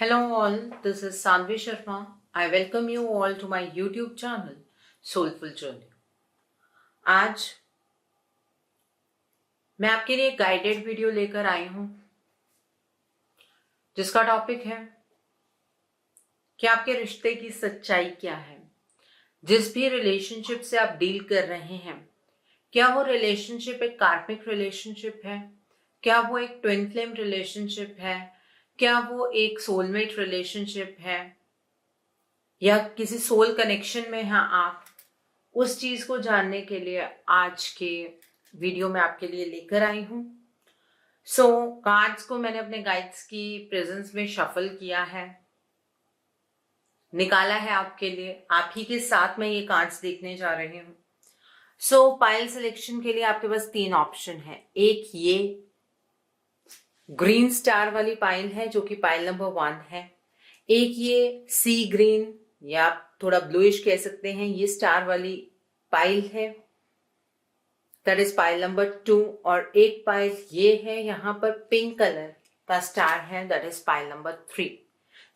Hello all, this is Sanvi Sharma. I welcome you all to my YouTube channel Soulful Journey. आज मैं आपके लिए guided video लेकर आई हूं जिसका टॉपिक है कि आपके रिश्ते की सच्चाई क्या है। जिस भी रिलेशनशिप से आप डील कर रहे हैं, क्या वो रिलेशनशिप एक कार्मिक रिलेशनशिप है, क्या वो एक ट्विन फ्लेम रिलेशनशिप है, क्या वो एक सोलमेट रिलेशनशिप है या किसी सोल कनेक्शन में हैं आप, उस चीज को जानने के लिए आज के वीडियो में आपके लिए लेकर आई हूं। कार्ड्स को मैंने अपने गाइड्स की प्रेजेंस में शफल किया है, निकाला है आपके लिए, आप ही के साथ मैं ये कार्ड्स देखने जा रही हूं। पाइल सिलेक्शन के लिए आपके पास 3 ऑप्शन है। एक ये ग्रीन स्टार वाली पाइल है जो कि पाइल नंबर 1 है। एक ये सी ग्रीन या थोड़ा ब्लूइश कह सकते हैं, ये स्टार वाली पाइल है, दैट इज पाइल नंबर 2। और एक पाइल ये है, यहाँ पर पिंक कलर का स्टार है, दैट इज पाइल नंबर 3।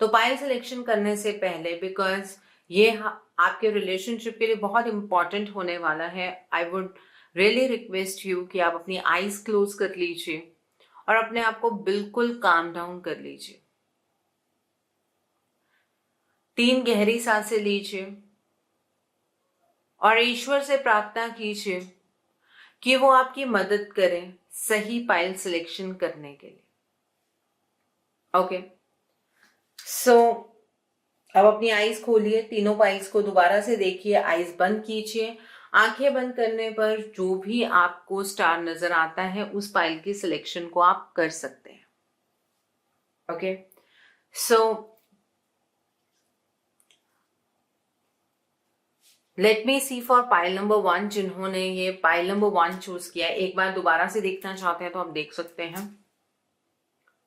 तो पाइल सिलेक्शन करने से पहले, बिकॉज ये आपके रिलेशनशिप के लिए बहुत इंपॉर्टेंट होने वाला है, I would really request you कि आप अपनी आईज क्लोज कर लीजिए और अपने आप को बिल्कुल काम डाउन कर लीजिए। 3 गहरी सांसें लीजिए और ईश्वर से प्रार्थना कीजिए कि वो आपकी मदद करें सही पाइल सिलेक्शन करने के लिए। ओके, अब अपनी आईज खोलिए, तीनों पाइल्स को दोबारा से देखिए, आईज बंद कीजिए। आंखें बंद करने पर जो भी आपको स्टार नजर आता है उस पाइल की सिलेक्शन को आप कर सकते हैं। Okay, let me see for pile number 1। जिन्होंने ये पाइल नंबर 1 चूज किया, एक बार दोबारा से देखना चाहते हैं तो आप देख सकते हैं।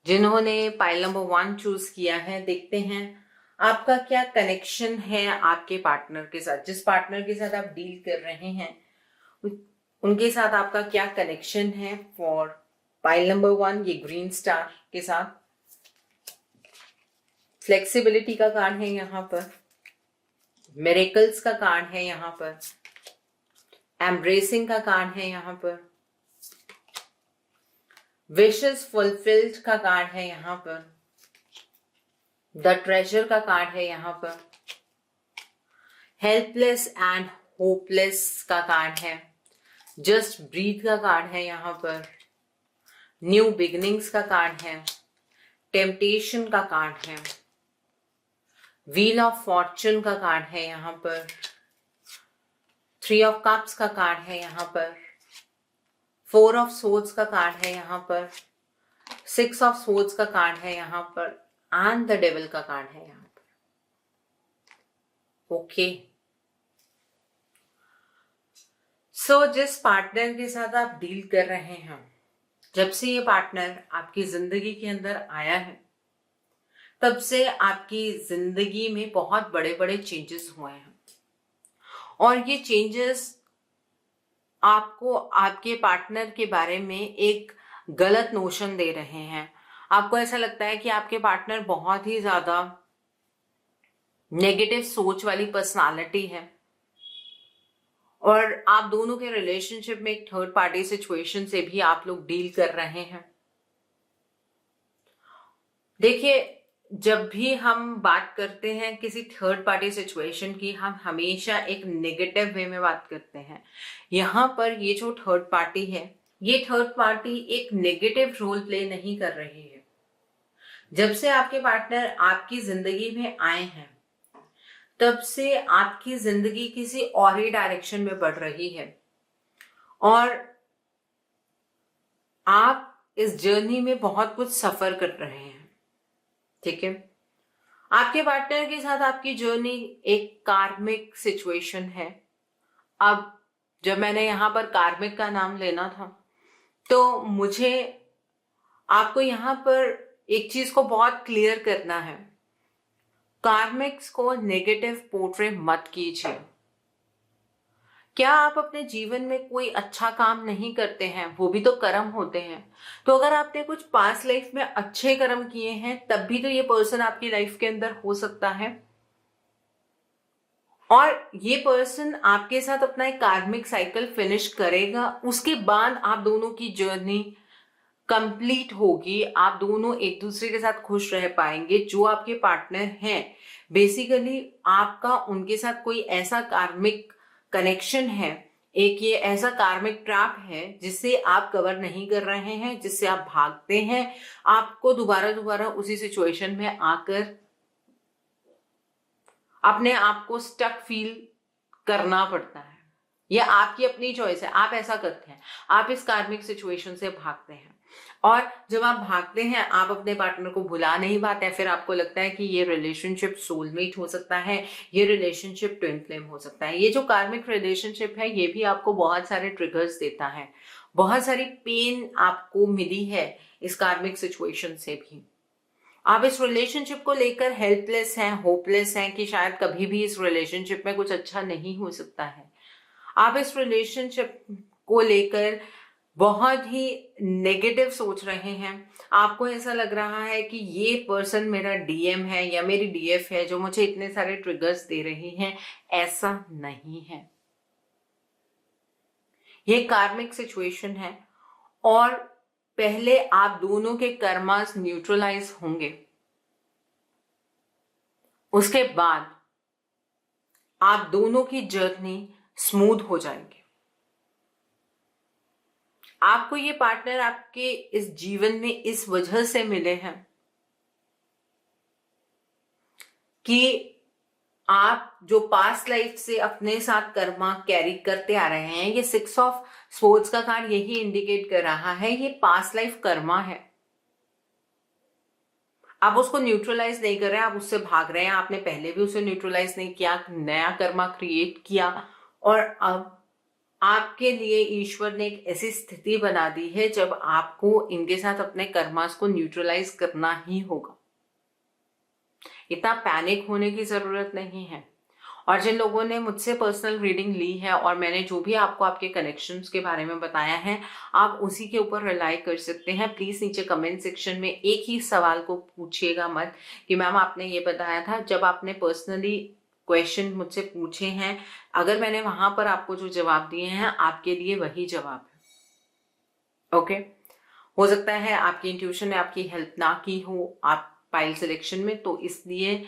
जिन्होंने पाइल नंबर 1 चूज किया है, देखते हैं आपका क्या कनेक्शन है आपके पार्टनर के साथ। जिस पार्टनर के साथ आप डील कर रहे हैं उनके साथ आपका क्या कनेक्शन है फॉर पाइल नंबर 1, ये ग्रीन स्टार के साथ। फ्लेक्सिबिलिटी का कार्ड है यहाँ पर, मिरेकल्स का कार्ड है यहाँ पर, एम्ब्रेसिंग का कार्ड है यहाँ पर, विशेस फुलफिल्ड का कार्ड है यहाँ पर, द ट्रेजर का कार्ड है यहाँ पर, हेल्पलेस एंड होपलेस का कार्ड है, जस्ट ब्रीथ का कार्ड है यहाँ पर, न्यू बिगिनिंग्स का कार्ड है, टेम्पटेशन का कार्ड है, व्हील ऑफ फॉर्चून का कार्ड है यहाँ पर, 3 ऑफ कप्स का कार्ड है यहाँ पर, 4 ऑफ सोर्ड्स का कार्ड है यहाँ पर, 6 ऑफ सोर्ड्स का कार्ड है यहाँ पर, एंड द डेविल का कार्ड है यहाँ पर। ओके, जिस पार्टनर के साथ आप डील कर रहे हैं, जब से ये पार्टनर आपकी जिंदगी के अंदर आया है तब से आपकी जिंदगी में बहुत बड़े बड़े चेंजेस हुए हैं। और ये चेंजेस आपको आपके पार्टनर के बारे में एक गलत नोशन दे रहे हैं। आपको ऐसा लगता है कि आपके पार्टनर बहुत ही ज्यादा नेगेटिव सोच वाली पर्सनालिटी है और आप दोनों के रिलेशनशिप में एक थर्ड पार्टी सिचुएशन से भी आप लोग डील कर रहे हैं। देखिए, जब भी हम बात करते हैं किसी थर्ड पार्टी सिचुएशन की, हम हमेशा एक नेगेटिव वे में बात करते हैं। यहाँ पर ये जो थर्ड पार्टी है, ये थर्ड पार्टी एक नेगेटिव रोल प्ले नहीं कर रही है। जब से आपके पार्टनर आपकी जिंदगी में आए हैं तब से आपकी जिंदगी किसी और ही डायरेक्शन में बढ़ रही है और आप इस जर्नी में बहुत कुछ सफर कर रहे हैं। ठीक है, आपके पार्टनर के साथ आपकी जर्नी एक कार्मिक सिचुएशन है। अब जब मैंने यहां पर कार्मिक का नाम लेना था तो मुझे आपको यहां पर एक चीज को बहुत क्लियर करना है, कार्मिक्स को नेगेटिव पोर्ट्रे मत कीजिए, क्या आप अपने जीवन में कोई अच्छा काम नहीं करते हैं? वो भी तो कर्म होते हैं। तो अगर आपने कुछ पास्ट लाइफ में अच्छे कर्म किए हैं तब भी तो ये पर्सन आपकी लाइफ के अंदर हो सकता है, और ये पर्सन आपके साथ अपना एक कार्मिक साइकिल फिनिश करेगा। उसके बाद आप दोनों की जर्नी कंप्लीट होगी, आप दोनों एक दूसरे के साथ खुश रह पाएंगे। जो आपके पार्टनर हैं, बेसिकली आपका उनके साथ कोई ऐसा कार्मिक कनेक्शन है, एक ये ऐसा कार्मिक ट्रैप है जिससे आप कवर नहीं कर रहे हैं, जिससे आप भागते हैं। आपको दोबारा दोबारा उसी सिचुएशन में आकर अपने आप को स्टक फील करना पड़ता है। यह आपकी अपनी चॉइस है, आप ऐसा करते हैं, आप इस कार्मिक सिचुएशन से भागते हैं। और जब आप भागते हैं, आप अपने पार्टनर को भुला नहीं पाते हैं। फिर आपको लगता है कि ये रिलेशनशिप सोलमेट हो सकता है, ये रिलेशनशिप ट्विन फ्लेम हो सकता है। ये जो कार्मिक रिलेशनशिप है, ये भी आपको बहुत सारे ट्रिगर्स देता है, बहुत सारी पेन आपको मिली है इस कार्मिक सिचुएशन से भी। आप इस रिलेशनशिप को लेकर हेल्पलेस हैं, होपलेस हैं कि शायद कभी भी इस रिलेशनशिप में कुछ अच्छा नहीं हो सकता है। आप इस रिलेशनशिप को लेकर बहुत ही नेगेटिव सोच रहे हैं। आपको ऐसा लग रहा है कि ये पर्सन मेरा डीएम है या मेरी डीएफ है जो मुझे इतने सारे ट्रिगर्स दे रही हैं। ऐसा नहीं है, ये कार्मिक सिचुएशन है। और पहले आप दोनों के कर्मास न्यूट्रलाइज होंगे, उसके बाद आप दोनों की जर्नी स्मूथ हो जाएगी। आपको ये पार्टनर आपके इस जीवन में इस वजह से मिले हैं कि आप जो पास्ट लाइफ से अपने साथ कर्मा कैरी करते आ रहे हैं, ये 6 ऑफ स्वॉर्ड्स का कार्ड यही इंडिकेट कर रहा है, ये पास्ट लाइफ कर्मा है। आप उसको न्यूट्रलाइज नहीं कर रहे हैं, आप उससे भाग रहे हैं। आपने पहले भी उसे न्यूट्रलाइज नहीं किया, नया कर्मा क्रिएट किया, और अब आपके लिए ईश्वर ने एक ऐसी स्थिति बना दी है जब आपको इनके साथ अपने कर्मास को न्यूट्रलाइज करना ही होगा। इतना पैनिक होने की जरूरत नहीं है। और जिन लोगों ने मुझसे पर्सनल रीडिंग ली है और मैंने जो भी आपको आपके कनेक्शंस के बारे में बताया है, आप उसी के ऊपर रिलाई कर सकते हैं। प्लीज नीचे कमेंट सेक्शन में एक ही सवाल को पूछिएगा मत कि मैम आपने ये बताया था। जब आपने पर्सनली क्वेश्चन मुझसे पूछे हैं, अगर मैंने वहां पर आपको जो जवाब दिए हैं, आपके लिए वही जवाब है। ओके, हो सकता है आपकी इंट्यूशन ने आपकी हेल्प ना की हो आप पाइल सिलेक्शन में, तो इसलिए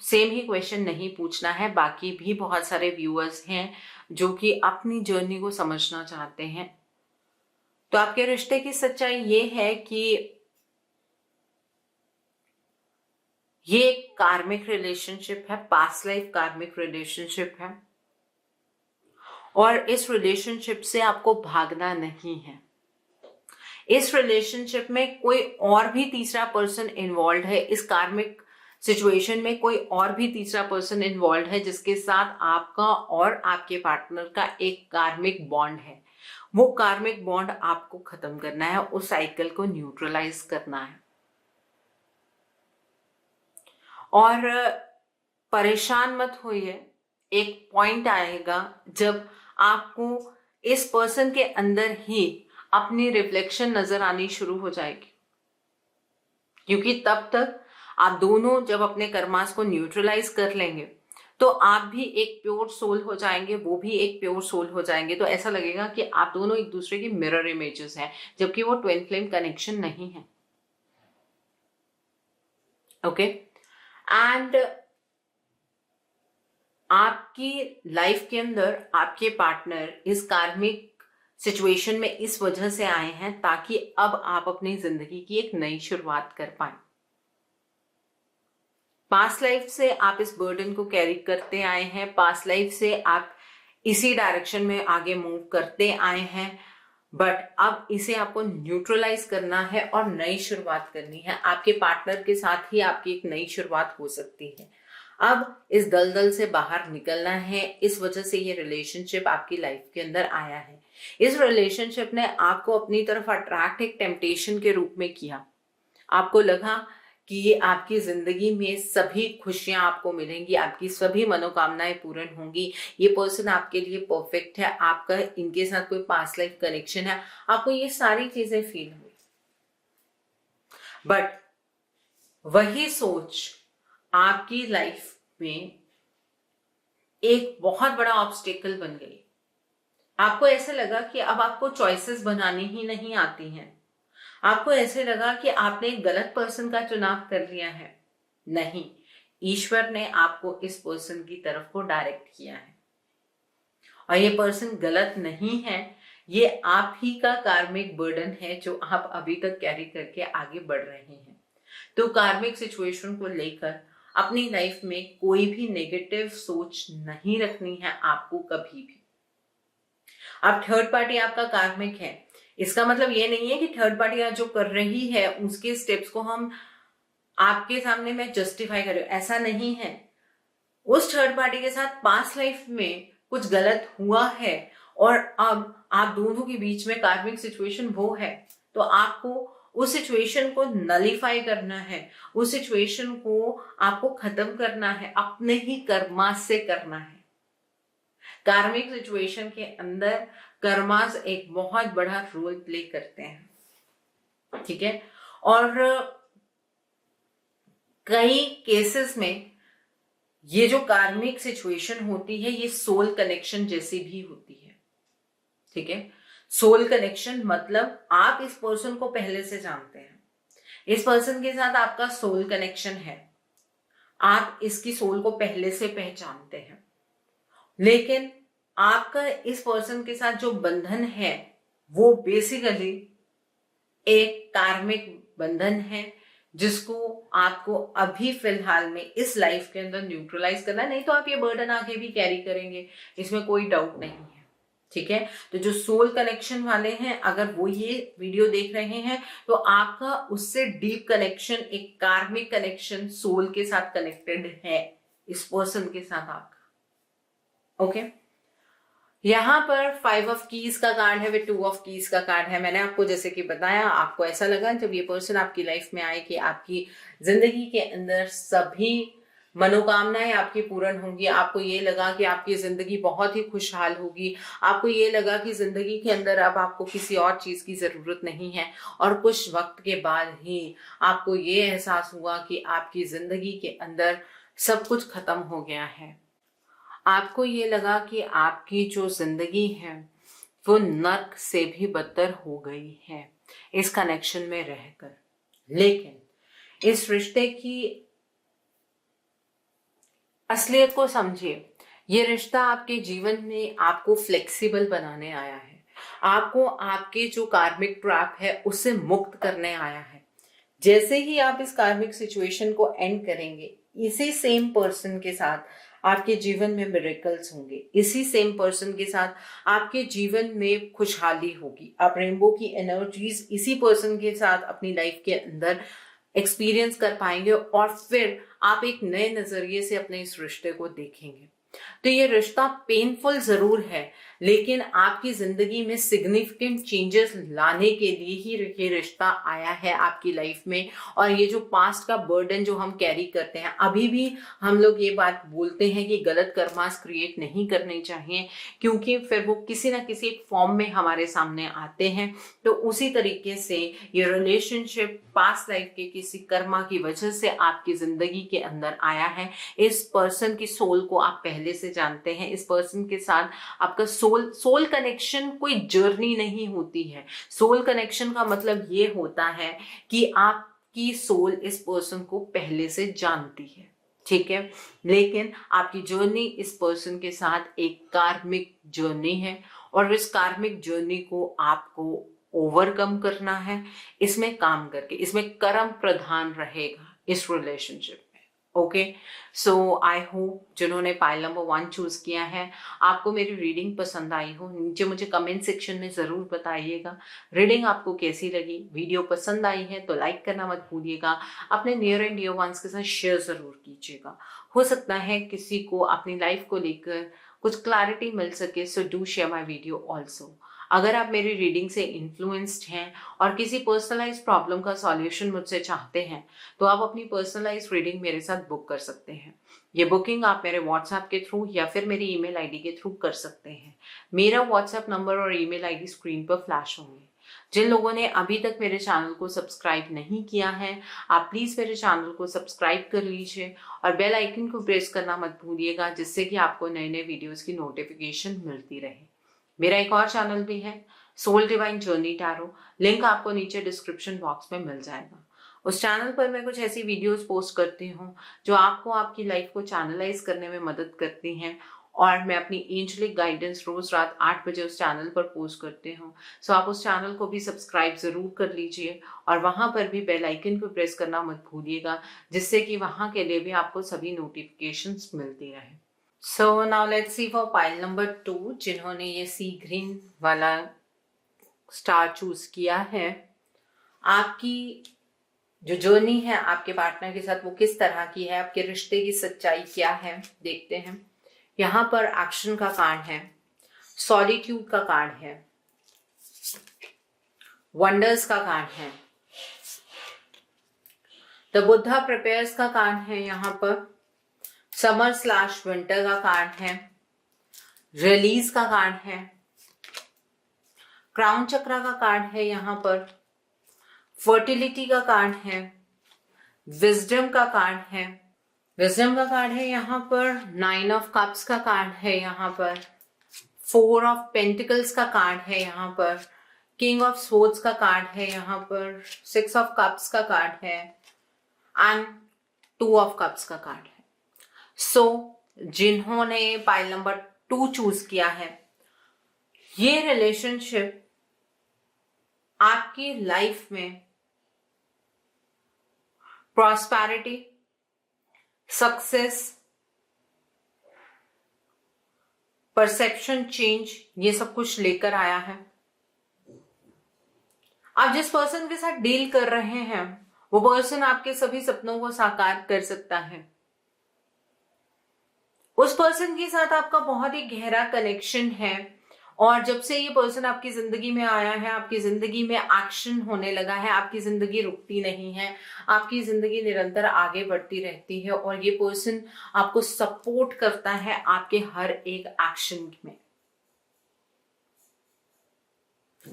सेम ही क्वेश्चन नहीं पूछना है। बाकी भी बहुत सारे व्यूअर्स हैं जो कि अपनी जर्नी को समझना चाहते हैं। तो आपके रिश्ते की सच्चाई ये है कि ये एक कार्मिक रिलेशनशिप है, पास्ट लाइफ कार्मिक रिलेशनशिप है, और इस रिलेशनशिप से आपको भागना नहीं है। इस रिलेशनशिप में कोई और भी तीसरा पर्सन इन्वॉल्व है, इस कार्मिक सिचुएशन में कोई और भी तीसरा पर्सन इन्वॉल्व है जिसके साथ आपका और आपके पार्टनर का एक कार्मिक बॉन्ड है। वो कार्मिक बॉन्ड आपको खत्म करना है, उस साइकिल को न्यूट्रलाइज करना है। और परेशान मत होइए, एक पॉइंट आएगा जब आपको इस पर्सन के अंदर ही अपनी रिफ्लेक्शन नजर आनी शुरू हो जाएगी, क्योंकि तब तक आप दोनों जब अपने कर्मास को न्यूट्रलाइज कर लेंगे तो आप भी एक प्योर सोल हो जाएंगे, वो भी एक प्योर सोल हो जाएंगे। तो ऐसा लगेगा कि आप दोनों एक दूसरे की मिरर इमेजेस हैं, जबकि वो ट्विन फ्लेम कनेक्शन नहीं है। ओके, एंड आपकी लाइफ के अंदर आपके पार्टनर इस कार्मिक सिचुएशन में इस वजह से आए हैं ताकि अब आप अपनी जिंदगी की एक नई शुरुआत कर पाए। पास्ट लाइफ से आप इस बर्डन को कैरी करते आए हैं, पास्ट लाइफ से आप इसी डायरेक्शन में आगे मूव करते आए हैं, बट अब इसे आपको न्यूट्रलाइज करना है और नई शुरुआत करनी है। आपके पार्टनर के साथ ही आपकी एक नई शुरुआत हो सकती है। अब इस दलदल से बाहर निकलना है, इस वजह से ये रिलेशनशिप आपकी लाइफ के अंदर आया है। इस रिलेशनशिप ने आपको अपनी तरफ अट्रैक्ट एक टेम्पटेशन के रूप में किया। आपको लगा कि आपकी जिंदगी में सभी खुशियां आपको मिलेंगी, आपकी सभी मनोकामनाएं पूर्ण होंगी। ये पर्सन आपके लिए परफेक्ट है, आपका इनके साथ कोई पास्ट लाइफ कनेक्शन है, आपको ये सारी चीजें फील हुई। बट वही सोच आपकी लाइफ में एक बहुत बड़ा ऑब्स्टेकल बन गई। आपको ऐसे लगा कि अब आपको चॉइसेस बनानी ही नहीं आती हैं। आपको ऐसे लगा कि आपने एक गलत पर्सन का चुनाव कर लिया है। नहीं, ईश्वर ने आपको इस पर्सन की तरफ को डायरेक्ट किया है और ये पर्सन गलत नहीं है, ये आप ही का कार्मिक बर्डन है जो आप अभी तक कैरी करके आगे बढ़ रहे हैं। तो कार्मिक सिचुएशन को लेकर अपनी लाइफ में कोई भी नेगेटिव सोच नहीं रखनी है आपको कभी भी। अब थर्ड पार्टी आपका कार्मिक है, इसका मतलब ये नहीं है कि थर्ड पार्टी आज जो कर रही है उसके स्टेप्स को हम आपके सामने में जस्टिफाई करें, ऐसा नहीं है। उस थर्ड पार्टी के साथ पास्ट लाइफ में कुछ गलत हुआ है और अब आप दोनों के बीच में कार्मिक सिचुएशन वो है, तो आपको उस सिचुएशन को नलीफाई करना है, उस सिचुएशन को आपको खत्म करना है, अपने ही कर्मा से करना है। कार्मिक सिचुएशन के अंदर कर्मास एक बहुत बड़ा रोल प्ले करते हैं, ठीक है। और कई केसेस में ये जो कार्मिक सिचुएशन होती है ये सोल कनेक्शन जैसी भी होती है, ठीक है। सोल कनेक्शन मतलब आप इस पर्सन को पहले से जानते हैं, इस पर्सन के साथ आपका सोल कनेक्शन है, आप इसकी सोल को पहले से पहचानते हैं, लेकिन आपका इस पर्सन के साथ जो बंधन है वो बेसिकली एक कार्मिक बंधन है जिसको आपको अभी फिलहाल में इस लाइफ के अंदर न्यूट्रलाइज करना है, नहीं तो आप ये बर्डन आगे भी कैरी करेंगे, इसमें कोई डाउट नहीं है, ठीक है। तो जो सोल कनेक्शन वाले हैं, अगर वो ये वीडियो देख रहे हैं तो आपका उससे डीप कनेक्शन, एक कार्मिक कनेक्शन सोल के साथ कनेक्टेड है, इस पर्सन के साथ आपका, ओके। यहां पर 5 ऑफ कीज का कार्ड है, वे 2 ऑफ कीज का कार्ड है। मैंने आपको जैसे कि बताया, आपको ऐसा लगा जब ये पर्सन आपकी लाइफ में आए कि आपकी जिंदगी के अंदर सभी मनोकामनाएं आपकी पूर्ण होंगी, आपको ये लगा कि आपकी जिंदगी बहुत ही खुशहाल होगी, आपको ये लगा कि जिंदगी के अंदर अब आपको किसी और चीज की जरूरत नहीं है, और कुछ वक्त के बाद ही आपको ये एहसास हुआ कि आपकी जिंदगी के अंदर सब कुछ खत्म हो गया है। आपको ये लगा कि आपकी जो जिंदगी है वो नर्क से भी बदतर हो गई है इस कनेक्शन में रहकर। लेकिन इस रिश्ते की असलियत को समझिए, ये रिश्ता आपके जीवन में आपको फ्लेक्सिबल बनाने आया है, आपको आपके जो कार्मिक ट्रैप है उससे मुक्त करने आया है। जैसे ही आप इस कार्मिक सिचुएशन को एंड करेंगे, इसी सेम पर्सन के साथ आपके जीवन में मिरेकल्स होंगे, इसी सेम पर्सन के साथ आपके जीवन में खुशहाली होगी। आप रेनबो की एनर्जीज इसी पर्सन के साथ अपनी लाइफ के अंदर एक्सपीरियंस कर पाएंगे और फिर आप एक नए नजरिए से अपने इस रिश्ते को देखेंगे। तो ये रिश्ता पेनफुल जरूर है, लेकिन आपकी जिंदगी में सिग्निफिकेंट चेंजेस लाने के लिए ही ये रिश्ता आया है आपकी लाइफ में। और ये जो पास्ट का बर्डन जो हम कैरी करते हैं, अभी भी हम लोग ये बात बोलते हैं कि गलत कर्मास क्रिएट नहीं करने चाहिए, क्योंकि फिर वो किसी ना किसी फॉर्म में हमारे सामने आते हैं। तो उसी तरीके से ये रिलेशनशिप पास्ट लाइफ के किसी कर्मा की वजह से आपकी जिंदगी के अंदर आया है। इस पर्सन की सोल को आप पहले से जानते हैं, इस पर्सन के साथ आपका सोल कनेक्शन कोई जर्नी नहीं होती है। सोल कनेक्शन का मतलब ये होता है कि आपकी सोल इस पर्सन को पहले से जानती है, ठीक है। लेकिन आपकी जर्नी इस पर्सन के साथ एक कार्मिक जर्नी है और इस कार्मिक जर्नी को आपको ओवरकम करना है, इसमें काम करके, इसमें कर्म प्रधान रहेगा इस relationship. Okay, so I hope जिन्होंने पाइल नंबर 1 चूज किया है, आपको मेरी रीडिंग पसंद आई हो। नीचे मुझे कमेंट सेक्शन में जरूर बताइएगा रीडिंग आपको कैसी लगी। वीडियो पसंद आई है तो लाइक करना मत भूलिएगा, अपने नियर एंड डियर वंस के साथ शेयर जरूर कीजिएगा। हो सकता है किसी को अपनी लाइफ को लेकर कुछ क्लैरिटी मिल सके, so do share my video also. अगर आप मेरी रीडिंग से इन्फ्लुएंस्ड हैं और किसी पर्सनलाइज प्रॉब्लम का सॉल्यूशन मुझसे चाहते हैं तो आप अपनी पर्सनलाइज रीडिंग मेरे साथ बुक कर सकते हैं। ये बुकिंग आप मेरे व्हाट्सएप के थ्रू या फिर मेरी ईमेल आईडी के थ्रू कर सकते हैं। मेरा व्हाट्सएप नंबर और ईमेल आईडी स्क्रीन पर फ्लैश होंगे। जिन लोगों ने अभी तक मेरे चैनल को सब्सक्राइब नहीं किया है, आप प्लीज मेरे चैनल को सब्सक्राइब कर लीजिए और बेल आइकन को प्रेस करना मत भूलिएगा, जिससे कि आपको नए नए वीडियोस की नोटिफिकेशन मिलती रहे। मेरा एक और चैनल भी है, soul divine journey tarot, link आपको नीचे डिस्क्रिप्शन बॉक्स में मिल जाएगा। उस चैनल पर मैं कुछ ऐसी वीडियोस पोस्ट करती हूँ जो आपको आपकी लाइफ को चैनलाइज करने में मदद करती हैं, और मैं अपनी एंजलिक गाइडेंस रोज रात 8 बजे उस चैनल पर पोस्ट करती हूँ। सो आप उस चैनल को भी सब्सक्राइब जरूर कर लीजिए और वहां पर भी बेल आइकन को प्रेस करना मत भूलिएगा, जिससे कि वहां के लिए भी आपको सभी नोटिफिकेशंस मिलती रहे। So now let's see for pile number 2, जिन्होंने ये सी ग्रीन वाला स्टार चूज किया है। आपकी जो जर्नी है आपके पार्टनर के साथ वो किस तरह की है, आपके रिश्ते की सच्चाई क्या है, देखते हैं। यहाँ पर एक्शन का कार्ड है, सॉलिट्यूड का कार्ड है, वंडर्स का कार्ड है, द बुद्धा प्रिपेयर्स का कार्ड है, यहाँ पर समर स्लैश विंटर का कार्ड है, रिलीज का कार्ड है, क्राउन चक्रा का कार्ड है, यहाँ पर फर्टिलिटी का कार्ड है, विजडम का कार्ड है, विजडम का कार्ड है, यहाँ पर 9 ऑफ कप्स का कार्ड है, यहाँ पर 4 ऑफ पेंटिकल्स का कार्ड है, यहाँ पर किंग ऑफ स्वॉर्ड्स का कार्ड है, यहाँ पर 6 ऑफ कप्स का कार्ड है एंड 2 ऑफ कप्स का कार्ड है। सो जिन्होंने पाइल नंबर 2 चूज किया है, ये रिलेशनशिप आपकी लाइफ में प्रॉस्पेरिटी, सक्सेस, परसेप्शन चेंज, ये सब कुछ लेकर आया है। आप जिस पर्सन के साथ डील कर रहे हैं वो पर्सन आपके सभी सपनों को साकार कर सकता है। उस पर्सन के साथ आपका बहुत ही गहरा कनेक्शन है और जब से ये पर्सन आपकी जिंदगी में आया है, आपकी जिंदगी में एक्शन होने लगा है, आपकी जिंदगी रुकती नहीं है, आपकी जिंदगी निरंतर आगे बढ़ती रहती है और ये पर्सन आपको सपोर्ट करता है आपके हर एक एक्शन में।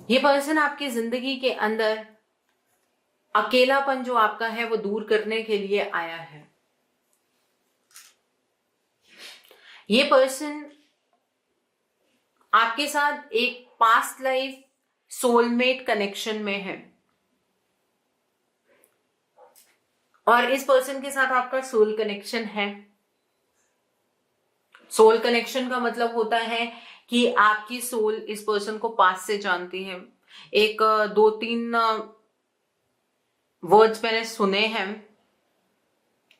ये पर्सन आपकी जिंदगी के अंदर अकेलापन जो आपका है वो दूर करने के लिए आया है। ये पर्सन आपके साथ एक पास्ट लाइफ सोलमेट कनेक्शन में है और इस पर्सन के साथ आपका सोल कनेक्शन है। सोल कनेक्शन का मतलब होता है कि आपकी सोल इस पर्सन को पास्ट से जानती है। एक 2-3 वर्ड्स मैंने सुने हैं,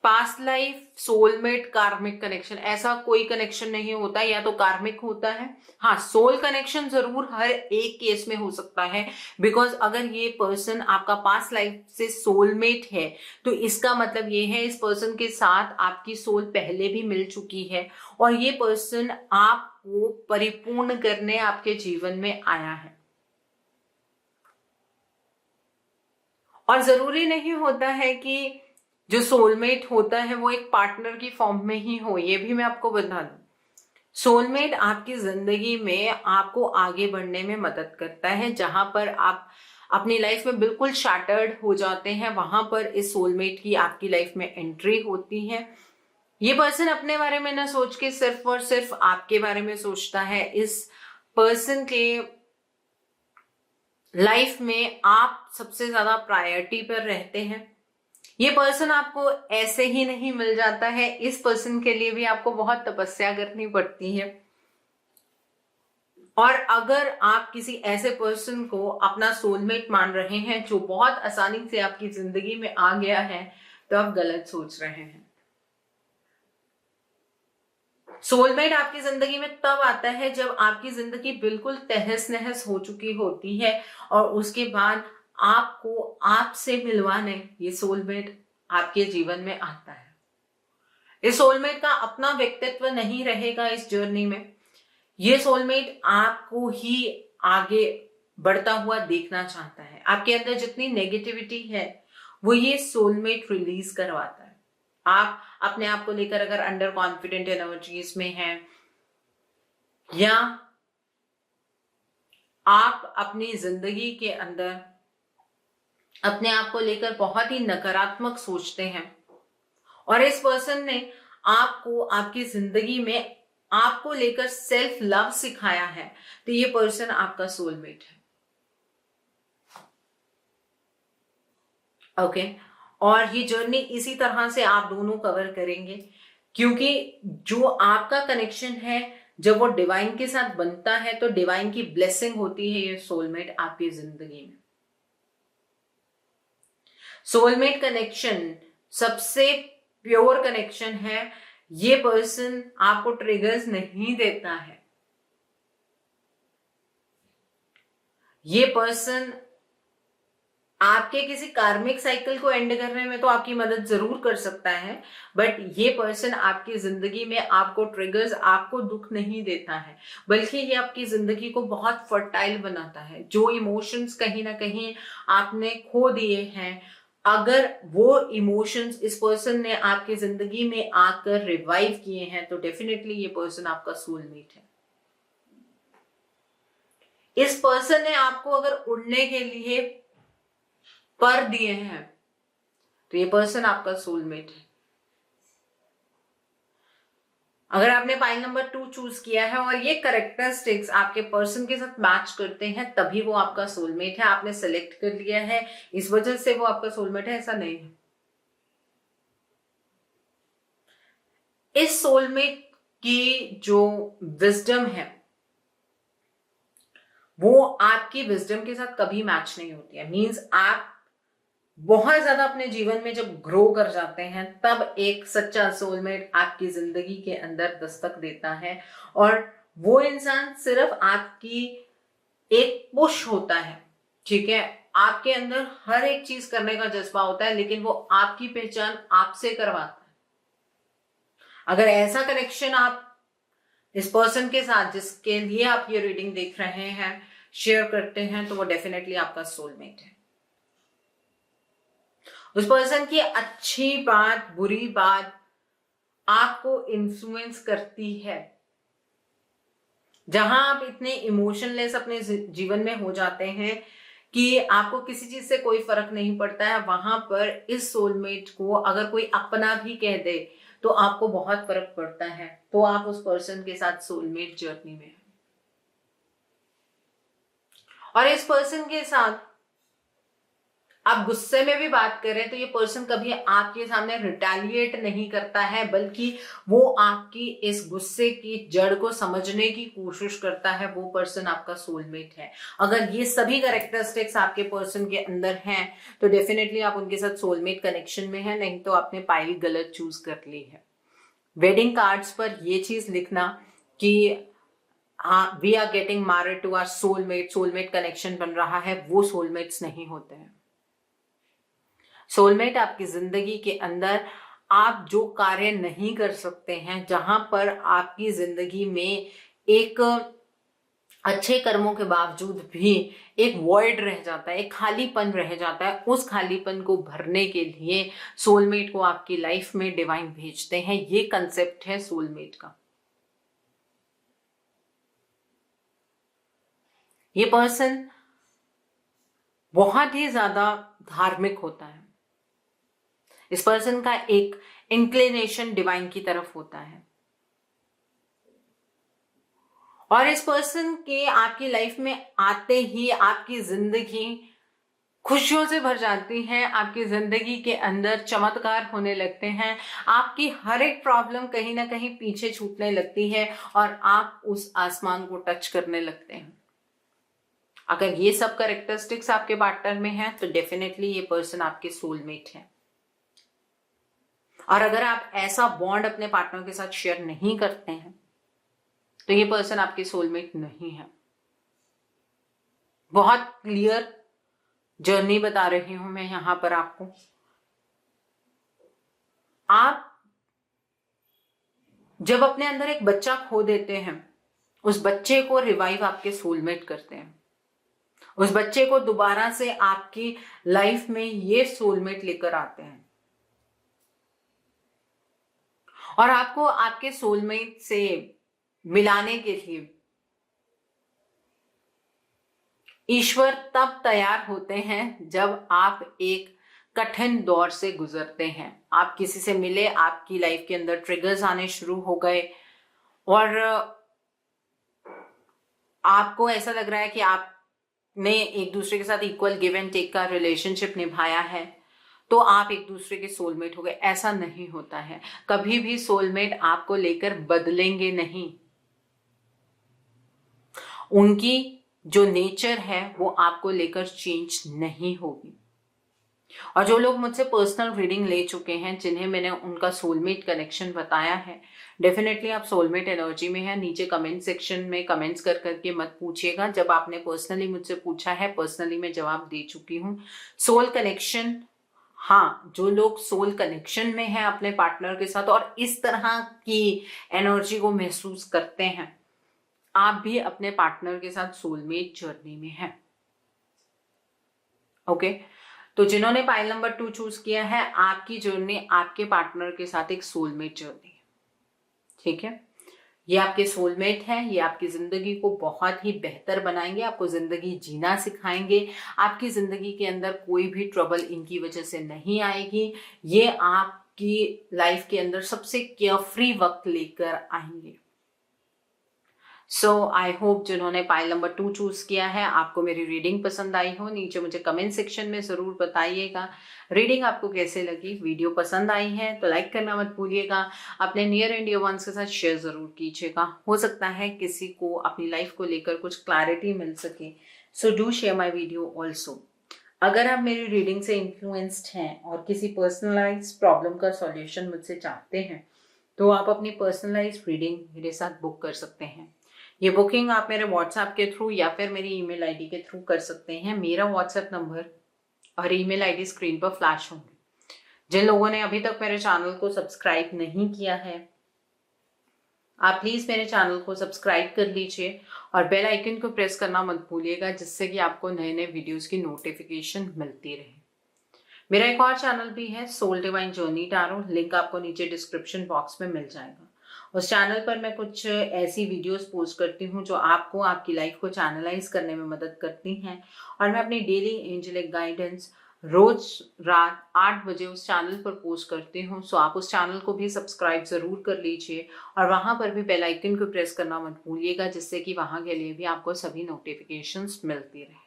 past life, soulmate, karmic connection. ऐसा कोई कनेक्शन नहीं होता, या तो कार्मिक होता है, हाँ सोल कनेक्शन जरूर हर एक केस में हो सकता है। बिकॉज अगर ये पर्सन आपका पास्ट लाइफ से सोलमेट है तो इसका मतलब ये है इस पर्सन के साथ आपकी सोल पहले भी मिल चुकी है और ये पर्सन आपको परिपूर्ण करने आपके जीवन में आया है। और जरूरी नहीं होता है कि जो सोलमेट होता है वो एक पार्टनर की फॉर्म में ही हो, ये भी मैं आपको बता दूं। सोलमेट आपकी जिंदगी में आपको आगे बढ़ने में मदद करता है। जहां पर आप अपनी लाइफ में बिल्कुल शैटर्ड हो जाते हैं, वहां पर इस सोलमेट की आपकी लाइफ में एंट्री होती है। ये पर्सन अपने बारे में ना सोच के सिर्फ और सिर्फ आपके बारे में सोचता है। इस पर्सन के लाइफ में आप सबसे ज्यादा प्रायोरिटी पर रहते हैं। ये पर्सन आपको ऐसे ही नहीं मिल जाता है, इस पर्सन के लिए भी आपको बहुत तपस्या करनी पड़ती है। और अगर आप किसी ऐसे पर्सन को अपना सोलमेट मान रहे हैं जो बहुत आसानी से आपकी जिंदगी में आ गया है, तो आप गलत सोच रहे हैं। सोलमेट आपकी जिंदगी में तब आता है जब आपकी जिंदगी बिल्कुल तहस नहस हो चुकी होती है और उसके बाद आपको आपसे मिलवाने ये सोलमेट आपके जीवन में आता है। इस सोलमेट का अपना व्यक्तित्व नहीं रहेगा इस जर्नी में। ये सोलमेट आपको ही आगे बढ़ता हुआ देखना चाहता है। आपके अंदर जितनी नेगेटिविटी है वो ये सोलमेट रिलीज करवाता है। आप अपने आप को लेकर अगर अंडर कॉन्फिडेंट एनर्जीज में हैं, या आप अपनी जिंदगी के अंदर अपने आप को लेकर बहुत ही नकारात्मक सोचते हैं, और इस पर्सन ने आपको आपकी जिंदगी में आपको लेकर सेल्फ लव सिखाया है, तो ये पर्सन आपका सोलमेट है। ओके, और ये जर्नी इसी तरह से आप दोनों कवर करेंगे, क्योंकि जो आपका कनेक्शन है जब वो डिवाइन के साथ बनता है तो डिवाइन की ब्लेसिंग होती है ये सोलमेट आपकी जिंदगी में। सोलमेट कनेक्शन सबसे प्योर कनेक्शन है। ये पर्सन आपको ट्रिगर्स नहीं देता है। ये पर्सन आपके किसी कार्मिक साइकिल को एंड करने में तो आपकी मदद जरूर कर सकता है, बट ये पर्सन आपकी जिंदगी में आपको ट्रिगर्स, आपको दुख नहीं देता है, बल्कि ये आपकी जिंदगी को बहुत फर्टाइल बनाता है। जो इमोशंस कहीं ना कहीं आपने खो दिए हैं, अगर वो इमोशंस इस पर्सन ने आपकी जिंदगी में आकर रिवाइव किए हैं, तो डेफिनेटली ये पर्सन आपका सोलमेट है। इस पर्सन ने आपको अगर उड़ने के लिए पर दिए हैं, तो ये पर्सन आपका सोलमेट है। अगर आपने पाइल नंबर 2 चूज किया है और ये कैरेक्टरिस्टिक्स आपके पर्सन के साथ मैच करते हैं, तभी वो आपका सोलमेट है। आपने सेलेक्ट कर लिया है इस वजह से वो आपका सोलमेट है, ऐसा नहीं है। इस सोलमेट की जो विजडम है वो आपकी विजडम के साथ कभी मैच नहीं होती है। मींस आप बहुत ज्यादा अपने जीवन में जब ग्रो कर जाते हैं, तब एक सच्चा सोलमेट आपकी जिंदगी के अंदर दस्तक देता है, और वो इंसान सिर्फ आपकी एक पुश होता है। ठीक है, आपके अंदर हर एक चीज करने का जज्बा होता है, लेकिन वो आपकी पहचान आपसे करवाता है। अगर ऐसा कनेक्शन आप इस पर्सन के साथ जिसके लिए आप ये रीडिंग देख रहे हैं शेयर करते हैं, तो वो डेफिनेटली आपका सोलमेट है। उस पर्सन की अच्छी बात, बुरी बात आपको इन्फ्लुएंस करती है। जहां आप इतने इमोशनलेस अपने जीवन में हो जाते हैं कि आपको किसी चीज से कोई फर्क नहीं पड़ता है, वहां पर इस सोलमेट को अगर कोई अपना भी कह दे तो आपको बहुत फर्क पड़ता है। तो आप उस पर्सन के साथ सोलमेट जर्नी में हैं। और इस पर्सन के साथ आप गुस्से में भी बात करें तो ये पर्सन कभी आपके सामने रिटेलिएट नहीं करता है, बल्कि वो आपकी इस गुस्से की जड़ को समझने की कोशिश करता है। वो पर्सन आपका सोलमेट है। अगर ये सभी कैरेक्टरिस्टिक्स आपके पर्सन के अंदर हैं, तो डेफिनेटली आप उनके साथ सोलमेट कनेक्शन में हैं, नहीं तो आपने पाइल गलत चूज कर ली है। वेडिंग कार्ड्स पर ये चीज लिखना कि we are getting married to our soulmate, soulmate connection बन रहा है, वो सोलमेट्स नहीं होते हैं। सोलमेट आपकी जिंदगी के अंदर आप जो कार्य नहीं कर सकते हैं, जहां पर आपकी जिंदगी में एक अच्छे कर्मों के बावजूद भी एक वॉइड रह जाता है, एक खालीपन रह जाता है, उस खालीपन को भरने के लिए सोलमेट को आपकी लाइफ में डिवाइन भेजते हैं। ये कंसेप्ट है सोलमेट का। ये पर्सन बहुत ही ज्यादा धार्मिक होता है। इस पर्सन का एक इंक्लिनेशन डिवाइन की तरफ होता है, और इस पर्सन के आपकी लाइफ में आते ही आपकी जिंदगी खुशियों से भर जाती है। आपकी जिंदगी के अंदर चमत्कार होने लगते हैं। आपकी हर एक प्रॉब्लम कहीं ना कहीं पीछे छूटने लगती है और आप उस आसमान को टच करने लगते हैं। अगर ये सब कैरेक्टरिस्टिक्स आपके पार्टनर में है तो डेफिनेटली ये पर्सन आपके सोलमेट है। और अगर आप ऐसा बॉन्ड अपने पार्टनर के साथ शेयर नहीं करते हैं तो ये पर्सन आपके सोलमेट नहीं है। बहुत क्लियर जर्नी बता रही हूं मैं यहां पर आपको। आप जब अपने अंदर एक बच्चा खो देते हैं उस बच्चे को रिवाइव आपके सोलमेट करते हैं, उस बच्चे को दोबारा से आपकी लाइफ में ये सोलमेट लेकर आते हैं। और आपको आपके सोलमेट से मिलाने के लिए ईश्वर तब तैयार होते हैं जब आप एक कठिन दौर से गुजरते हैं। आप किसी से मिले, आपकी लाइफ के अंदर ट्रिगर्स आने शुरू हो गए और आपको ऐसा लग रहा है कि आपने एक दूसरे के साथ इक्वल गिव एंड टेक का रिलेशनशिप निभाया है, तो आप एक दूसरे के सोलमेट हो गए। ऐसा नहीं होता है, कभी भी सोलमेट आपको लेकर बदलेंगे नहीं। उनकी जो नेचर है वो आपको लेकर चेंज नहीं होगी। और जो लोग मुझसे पर्सनल रीडिंग ले चुके हैं, जिन्हें मैंने उनका सोलमेट कनेक्शन बताया है, डेफिनेटली आप सोलमेट एनर्जी में है। नीचे कमेंट सेक्शन में कमेंट्स कर करके मत पूछिएगा। जब आपने पर्सनली मुझसे पूछा है, पर्सनली मैं जवाब दे चुकी हूँ। सोल कनेक्शन, हाँ, जो लोग सोल कनेक्शन में हैं अपने पार्टनर के साथ और इस तरह की एनर्जी को महसूस करते हैं, आप भी अपने पार्टनर के साथ सोलमेट जर्नी में हैं। ओके, तो जिन्होंने पाइल नंबर 2 चूज किया है, आपकी जर्नी आपके पार्टनर के साथ एक सोलमेट जर्नी है। ठीक है, ये आपके सोलमेट हैं, ये आपकी जिंदगी को बहुत ही बेहतर बनाएंगे, आपको जिंदगी जीना सिखाएंगे। आपकी जिंदगी के अंदर कोई भी ट्रबल इनकी वजह से नहीं आएगी। ये आपकी लाइफ के अंदर सबसे केयरफ्री वक्त लेकर आएंगे। सो आई होप जिन्होंने पाइल नंबर 2 चूज किया है, आपको मेरी रीडिंग पसंद आई हो। नीचे मुझे कमेंट सेक्शन में जरूर बताइएगा रीडिंग आपको कैसे लगी। वीडियो पसंद आई है तो लाइक करना मत भूलिएगा। अपने नियर एंड डियर वंस के साथ शेयर जरूर कीजिएगा। हो सकता है किसी को अपनी लाइफ को लेकर कुछ क्लैरिटी मिल सके। So do share my video also. अगर आप मेरी रीडिंग से इन्फ्लुएंस्ड हैं और किसी पर्सनलाइज प्रॉब्लम का सॉल्यूशन मुझसे चाहते हैं, तो आप अपनी पर्सनलाइज रीडिंग मेरे साथ बुक कर सकते हैं। ये बुकिंग आप मेरे व्हाट्सएप के थ्रू या फिर मेरी ईमेल आईडी के थ्रू कर सकते हैं। मेरा व्हाट्सएप नंबर और ईमेल आईडी स्क्रीन पर फ्लैश होंगे। जिन लोगों ने अभी तक मेरे चैनल को सब्सक्राइब नहीं किया है, आप प्लीज मेरे चैनल को सब्सक्राइब कर लीजिए और बेल आइकन को प्रेस करना मत भूलिएगा, जिससे कि आपको नए नए वीडियोस की नोटिफिकेशन मिलती रहे। मेरा एक और चैनल भी है, soul divine journey tarot, link आपको नीचे डिस्क्रिप्शन बॉक्स में मिल जाएगा। उस चैनल पर मैं कुछ ऐसी वीडियोस पोस्ट करती हूँ जो आपको आपकी लाइफ को चैनलाइज करने में मदद करती हैं। और मैं अपनी डेली एंजेलिक गाइडेंस रोज रात 8 बजे उस चैनल पर पोस्ट करती हूँ। सो आप उस चैनल को भी सब्सक्राइब जरूर कर लीजिए और वहां पर भी बेल आइकन को प्रेस करना मत भूलिएगा, जिससे कि वहां के लिए भी आपको सभी नोटिफिकेशंस मिलती रहे।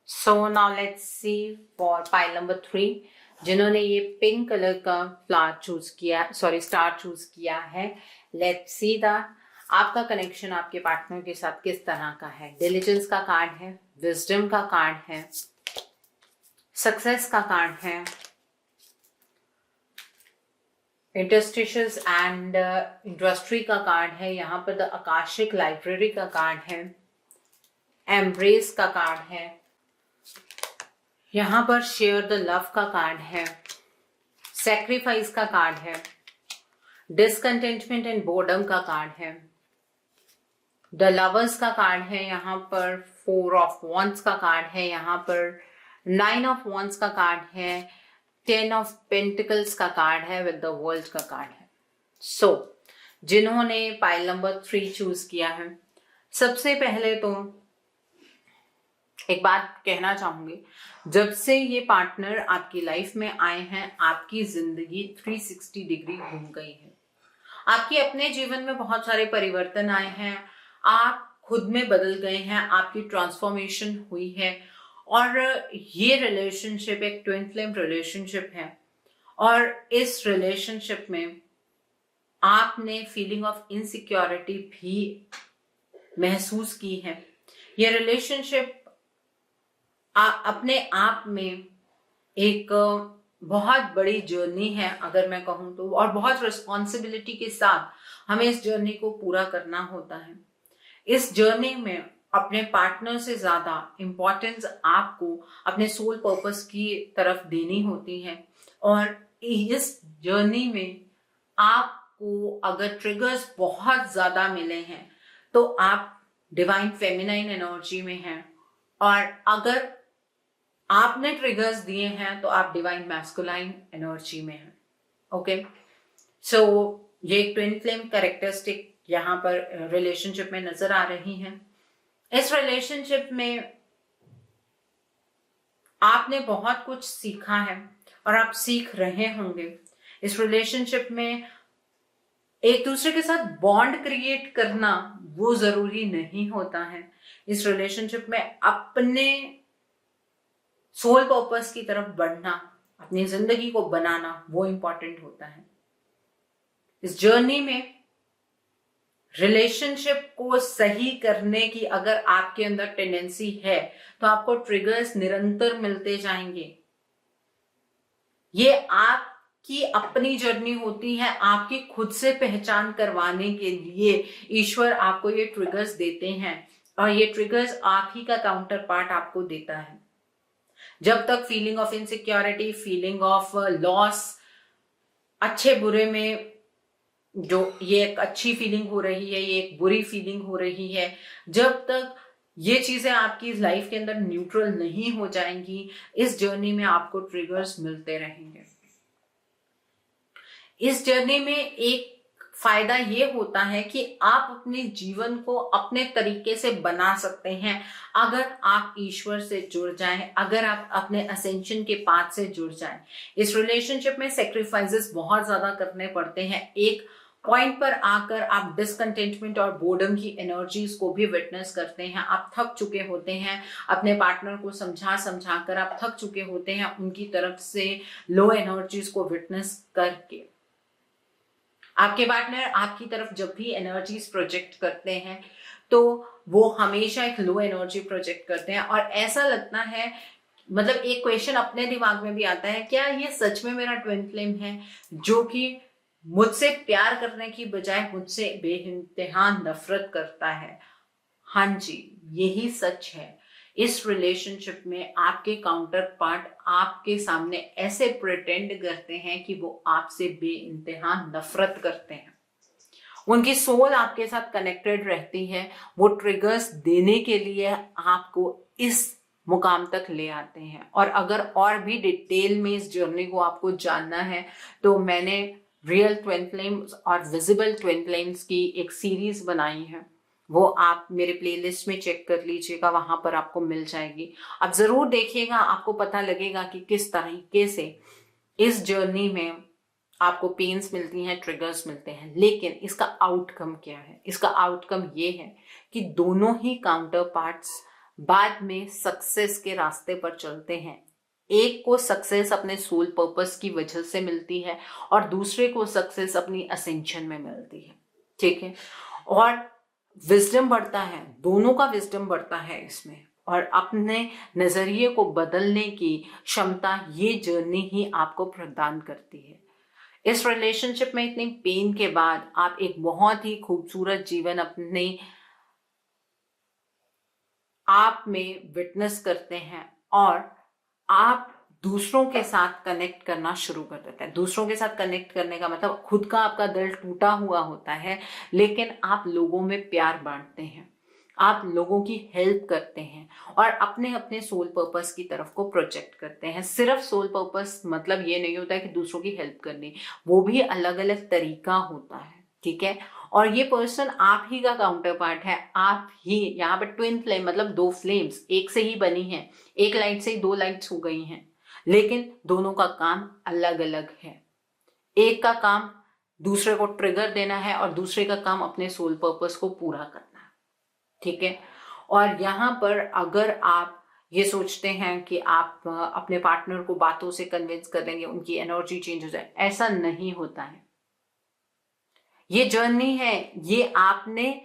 So now let's see for pile number 3, जिन्होंने ये पिंक कलर का फ्लावर चूज किया, स्टार चूज किया है। लेट्स सी दैट आपका कनेक्शन आपके पार्टनर के साथ किस तरह का है। डिलिजेंस का कार्ड है, विजडम का कार्ड है, सक्सेस का कार्ड है, इंटरस्टिशंस एंड इंडस्ट्री का कार्ड है, यहाँ पर द आकाशिक लाइब्रेरी का कार्ड है, एम्ब्रेस का कार्ड है, यहाँ पर शेयर द लव का कार्ड है, सैक्रिफाइस का कार्ड है, डिसकंटेंटमेंट एंड बोर्डम का कार्ड है, द लवर्स का कार्ड है, यहाँ पर 4 ऑफ वॉन्ड्स का कार्ड है, यहाँ पर 9 ऑफ वॉन्ड्स का कार्ड है, 10 ऑफ पेंटिकल्स का कार्ड है विद द वर्ल्ड का कार्ड है। सो जिन्होंने पाइल नंबर 3 चूज किया है, सबसे पहले तो एक बात कहना चाहूंगी, जब से ये पार्टनर आपकी लाइफ में आए हैं, आपकी जिंदगी 360 डिग्री घूम गई है। आपके अपने जीवन में बहुत सारे परिवर्तन आए हैं, आप खुद में बदल गए हैं, आपकी ट्रांसफॉर्मेशन हुई है। और ये रिलेशनशिप एक ट्विन फ्लेम रिलेशनशिप है और इस रिलेशनशिप में आपने फीलिंग ऑफ इनसिक्योरिटी भी महसूस की है। ये रिलेशनशिप अपने आप में एक बहुत बड़ी जर्नी है अगर मैं कहूँ तो, और बहुत रिस्पॉन्सिबिलिटी के साथ हमें इस जर्नी को पूरा करना होता है। इस जर्नी में अपने पार्टनर से ज्यादा इम्पोर्टेंस आपको अपने सोल पर्पस की तरफ देनी होती है। और इस जर्नी में आपको अगर ट्रिगर्स बहुत ज्यादा मिले हैं तो आप डिवाइन फेमिनाइन एनर्जी में हैं, और अगर आपने ट्रिगर्स दिए हैं तो आप डिवाइन मैस्कुलाइन एनर्जी में हैं। ओके, सो ये एक ट्विन फ्लेम कैरेक्टरिस्टिक यहाँ पर रिलेशनशिप में नजर आ रही हैं। इस रिलेशनशिप में आपने बहुत कुछ सीखा है और आप सीख रहे होंगे। इस रिलेशनशिप में एक दूसरे के साथ बॉन्ड क्रिएट करना वो जरूरी नहीं होता है। इस रिलेशनशिप में अपने सोल पर्पस की तरफ बढ़ना, अपनी जिंदगी को बनाना, वो इंपॉर्टेंट होता है। इस जर्नी में रिलेशनशिप को सही करने की अगर आपके अंदर टेंडेंसी है तो आपको ट्रिगर्स निरंतर मिलते जाएंगे। ये आपकी अपनी जर्नी होती है, आपकी खुद से पहचान करवाने के लिए ईश्वर आपको ये ट्रिगर्स देते हैं, और ये ट्रिगर्स आप ही का काउंटर पार्ट आपको देता है। जब तक feeling of insecurity, feeling of loss, अच्छे बुरे में जो ये एक अच्छी फीलिंग हो रही है, ये एक बुरी फीलिंग हो रही है, जब तक ये चीजें आपकी लाइफ के अंदर न्यूट्रल नहीं हो जाएंगी, इस जर्नी में आपको ट्रिगर्स मिलते रहेंगे। इस जर्नी में एक फायदा ये होता है कि आप अपने जीवन को अपने तरीके से बना सकते हैं अगर आप ईश्वर से जुड़ जाएं, अगर आप अपने असेंशन के पाथ से जुड़ जाएं। इस रिलेशनशिप में सेक्रीफाइसेस बहुत ज्यादा करने पड़ते हैं। एक पॉइंट पर आकर आप डिसकंटेंटमेंट और बोर्डम की एनर्जीज को भी विटनेस करते हैं। आप थक चुके होते हैं, अपने पार्टनर को समझा कर आप थक चुके होते हैं उनकी तरफ से लो एनर्जीज को विटनेस करके। आपके पार्टनर आपकी तरफ जब भी एनर्जीज प्रोजेक्ट करते हैं तो वो हमेशा एक लो एनर्जी प्रोजेक्ट करते हैं, और ऐसा लगता है, मतलब एक क्वेश्चन अपने दिमाग में भी आता है, क्या ये सच में मेरा ट्विन फ्लेम है जो कि मुझसे प्यार करने की बजाय मुझसे बेइंतहा नफरत करता है? हाँ जी, यही सच है। इस रिलेशनशिप में आपके काउंटर पार्ट आपके सामने ऐसे प्रिटेंड करते हैं कि वो आपसे बेइंतहा नफरत करते हैं। उनकी सोल आपके साथ कनेक्टेड रहती है, वो ट्रिगर्स देने के लिए आपको इस मुकाम तक ले आते हैं। और अगर और भी डिटेल में इस जर्नी को आपको जानना है तो मैंने रियल ट्विन फ्लेम्स और विजिबल ट्विन फ्लेम्स की एक सीरीज बनाई है, वो आप मेरे प्लेलिस्ट में चेक कर लीजिएगा, वहां पर आपको मिल जाएगी। आप जरूर देखिएगा, आपको पता लगेगा कि किस तरीके से इस जर्नी में आपको पेन्स मिलती हैं, ट्रिगर्स मिलते हैं, लेकिन इसका आउटकम क्या है? इसका आउटकम ये है कि दोनों ही काउंटर पार्ट्स बाद में सक्सेस के रास्ते पर चलते हैं। एक को सक्सेस अपने सोल पर्पस की वजह से मिलती है और दूसरे को सक्सेस अपनी असेंशन में मिलती है। ठीक है, और विजडम बढ़ता है, दोनों का विजडम बढ़ता है इसमें, और अपने नजरिए को बदलने की क्षमता ये जर्नी ही आपको प्रदान करती है। इस रिलेशनशिप में इतनी पेन के बाद आप एक बहुत ही खूबसूरत जीवन अपने आप में विटनेस करते हैं, और आप दूसरों के साथ कनेक्ट करना शुरू कर देते हैं। दूसरों के साथ कनेक्ट करने का मतलब खुद का आपका दिल टूटा हुआ होता है, लेकिन आप लोगों में प्यार बांटते हैं, आप लोगों की हेल्प करते हैं और अपने अपने सोल पर्पस की तरफ को प्रोजेक्ट करते हैं। सिर्फ सोल पर्पस मतलब ये नहीं होता है कि दूसरों की हेल्प करनी, वो भी अलग अलग तरीका होता है। ठीक है, और ये पर्सन आप ही का काउंटर पार्ट है। आप ही यहाँ पर ट्विन फ्लेम मतलब दो फ्लेम्स एक से ही बनी है, एक लाइट से ही दो लाइट्स हो गई हैं, लेकिन दोनों का काम अलग अलग है। एक का काम दूसरे को ट्रिगर देना है और दूसरे का काम अपने सोल पर्पस को पूरा करना है। ठीक है, और यहाँ पर अगर आप ये सोचते हैं कि आप अपने पार्टनर को बातों से कन्विंस कर देंगे, उनकी एनर्जी चेंज हो जाए, ऐसा नहीं होता है। ये जर्नी है, ये आपने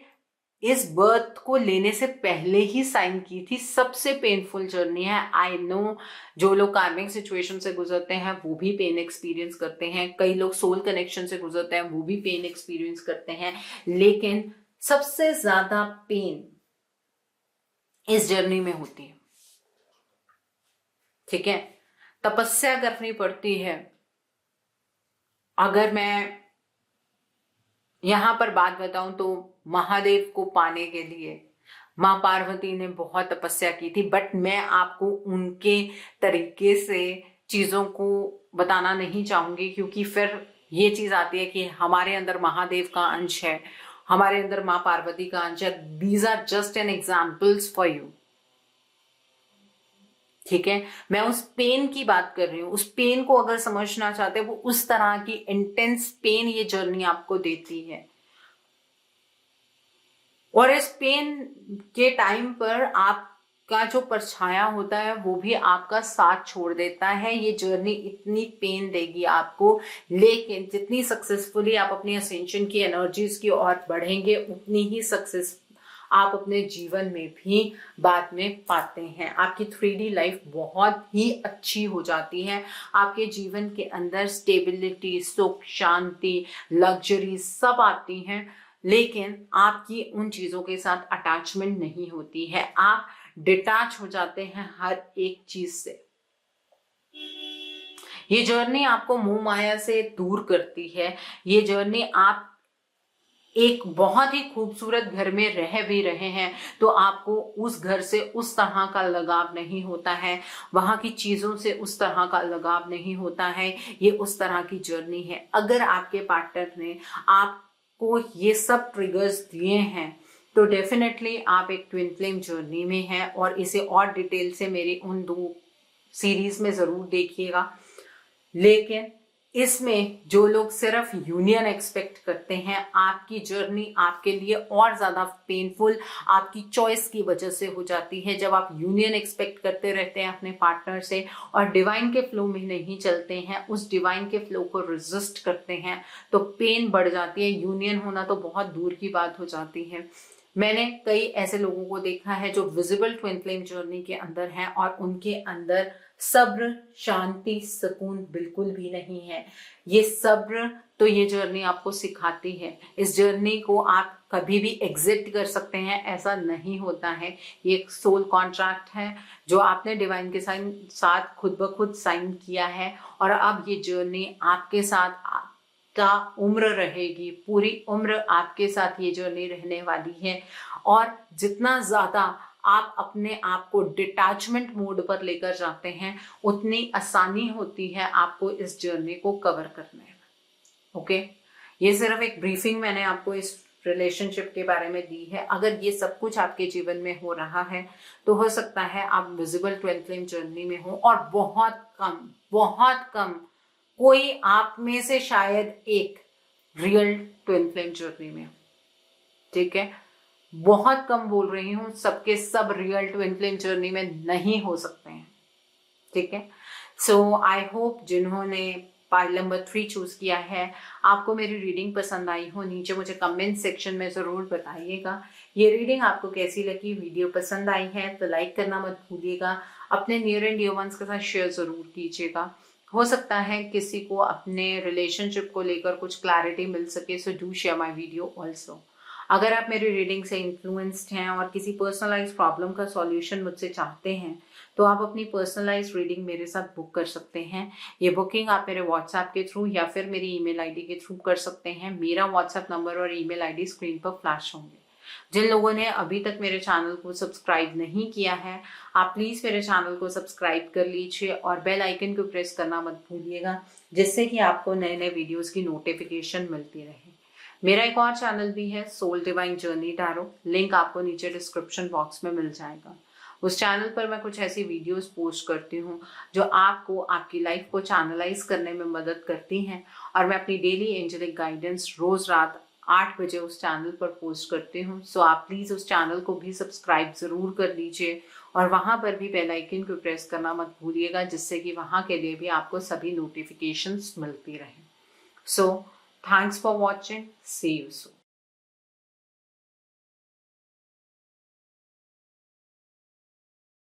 इस बर्थ को लेने से पहले ही साइन की थी। सबसे पेनफुल जर्नी है। आई नो, जो लोग कार्मिक सिचुएशन से गुजरते हैं वो भी पेन एक्सपीरियंस करते हैं, कई लोग सोल कनेक्शन से गुजरते हैं वो भी पेन एक्सपीरियंस करते हैं, लेकिन सबसे ज्यादा पेन इस जर्नी में होती है। ठीक है, तपस्या करनी पड़ती है। अगर मैं यहाँ पर बात बताऊं तो महादेव को पाने के लिए माँ पार्वती ने बहुत तपस्या की थी, बट मैं आपको उनके तरीके से चीजों को बताना नहीं चाहूंगी, क्योंकि फिर ये चीज आती है कि हमारे अंदर महादेव का अंश है, हमारे अंदर माँ पार्वती का अंश है। These are just an examples for you, ठीक है। मैं उस पेन की बात कर रही हूँ, उस पेन को अगर समझना चाहते हैं, वो उस तरह की इंटेंस पेन ये जर्नी आपको देती है, और इस पेन के टाइम पर आपका जो परछाया होता है वो भी आपका साथ छोड़ देता है। ये जर्नी इतनी पेन देगी आपको, लेकिन जितनी सक्सेसफुली आप अपनी असेंशन की एनर्जीज की ओर बढ़ेंगे, उतनी ही सक्सेस आप अपने जीवन में भी बाद में पाते हैं। आपकी 3D लाइफ बहुत ही अच्छी हो जाती है, आपके जीवन के अंदर स्टेबिलिटी, सुख, शांति, लग्जरी सब आती हैं, लेकिन आपकी उन चीजों के साथ अटैचमेंट नहीं होती है। आप डिटैच हो जाते हैं हर एक चीज से। ये जर्नी आपको मोह माया से दूर करती है। ये जर्नी आप एक बहुत ही खूबसूरत घर में रह भी रहे हैं तो आपको उस घर से उस तरह का लगाव नहीं होता है, वहां की चीजों से उस तरह का लगाव नहीं होता है। ये उस तरह की जर्नी है। अगर आपके पार्टनर ने आपको ये सब ट्रिगर्स दिए हैं तो डेफिनेटली आप एक ट्विन फ्लेम जर्नी में हैं, और इसे और डिटेल से मेरी उन 2 सीरीज में जरूर देखिएगा। लेकिन इसमें जो लोग सिर्फ यूनियन एक्सपेक्ट करते हैं, आपकी जर्नी आपके लिए और ज्यादा पेनफुल आपकी चॉइस की वजह से हो जाती है। जब आप यूनियन एक्सपेक्ट करते रहते हैं अपने पार्टनर से और डिवाइन के फ्लो में नहीं चलते हैं, उस डिवाइन के फ्लो को रेजिस्ट करते हैं, तो पेन बढ़ जाती है। यूनियन होना तो बहुत दूर की बात हो जाती है। मैंने कई ऐसे लोगों को देखा है जो विजिबल ट्विन फ्लेम जर्नी के अंदर हैं और उनके अंदर सब्र, शांति, सुकून बिल्कुल भी नहीं है। ये सब्र तो ये जर्नी आपको सिखाती है। इस जर्नी को आप कभी भी एग्जिट कर सकते हैं, ऐसा नहीं होता है। ये एक सोल कॉन्ट्रैक्ट है जो आपने डिवाइन के साथ खुद ब खुद साइन किया है, और अब ये जर्नी आपके साथ का उम्र रहेगी, पूरी उम्र आपके साथ ये जर्नी रहने वाली है। और जितना ज्यादा आप अपने आप को डिटैचमेंट मोड पर लेकर जाते हैं, उतनी आसानी होती है आपको इस जर्नी को कवर करने में। ओके, ये सिर्फ एक ब्रीफिंग मैंने आपको इस रिलेशनशिप के बारे में दी है। अगर ये सब कुछ आपके जीवन में हो रहा है तो हो सकता है आप विजिबल ट्विन फ्लेम जर्नी में हो, और बहुत कम कोई आप में से शायद एक रियल ट्विन फ्लेम जर्नी में हो, ठीक है। बहुत कम बोल रही हूं, सबके सब रियल ट्विन फ्लेम जर्नी में नहीं हो सकते हैं, ठीक है। सो आई होप जिन्होंने पाइल नंबर 3 चूज किया है, आपको मेरी रीडिंग पसंद आई हो। नीचे मुझे कमेंट सेक्शन में जरूर बताइएगा ये रीडिंग आपको कैसी लगी। वीडियो पसंद आई है तो लाइक करना मत भूलिएगा, अपने नियर एंड डियर वंस के साथ शेयर जरूर कीजिएगा। हो सकता है किसी को अपने रिलेशनशिप को लेकर कुछ क्लैरिटी मिल सके, so do share my video also. अगर आप मेरी रीडिंग से इन्फ्लुएंस्ड हैं और किसी पर्सनलाइज प्रॉब्लम का सॉल्यूशन मुझसे चाहते हैं तो आप अपनी पर्सनलाइज रीडिंग मेरे साथ बुक कर सकते हैं। ये बुकिंग आप मेरे व्हाट्सएप के थ्रू या फिर मेरी ईमेल आईडी के थ्रू कर सकते हैं। मेरा व्हाट्सएप नंबर और ईमेल आईडी स्क्रीन पर फ्लैश होंगे। जिन लोगों ने अभी तक मेरे चैनल को सब्सक्राइब नहीं किया है, आप प्लीज मेरे चैनल को सब्सक्राइब कर लीजिए और बेल आइकन को प्रेस करना मत भूलिएगा, जिससे कि आपको नए नए वीडियोस की नोटिफिकेशन मिलती रहे। मेरा एक और चैनल भी है, soul divine journey tarot, link आपको नीचे डिस्क्रिप्शन बॉक्स में मिल जाएगा। उस चैनल पर मैं कुछ ऐसी वीडियोस पोस्ट करती हूँ जो आपको आपकी लाइफ को चैनलाइज करने में मदद करती हैं, और मैं अपनी डेली एंजेलिक गाइडेंस रोज रात 8 बजे उस चैनल पर पोस्ट करती हूँ। सो आप प्लीज उस चैनल को भी सब्सक्राइब जरूर कर लीजिए और वहां पर भी बेल आइकन को प्रेस करना मत भूलिएगा, जिससे कि वहां के लिए भी आपको सभी नोटिफिकेशंस मिलती रहे। So thanks for watching, see you soon.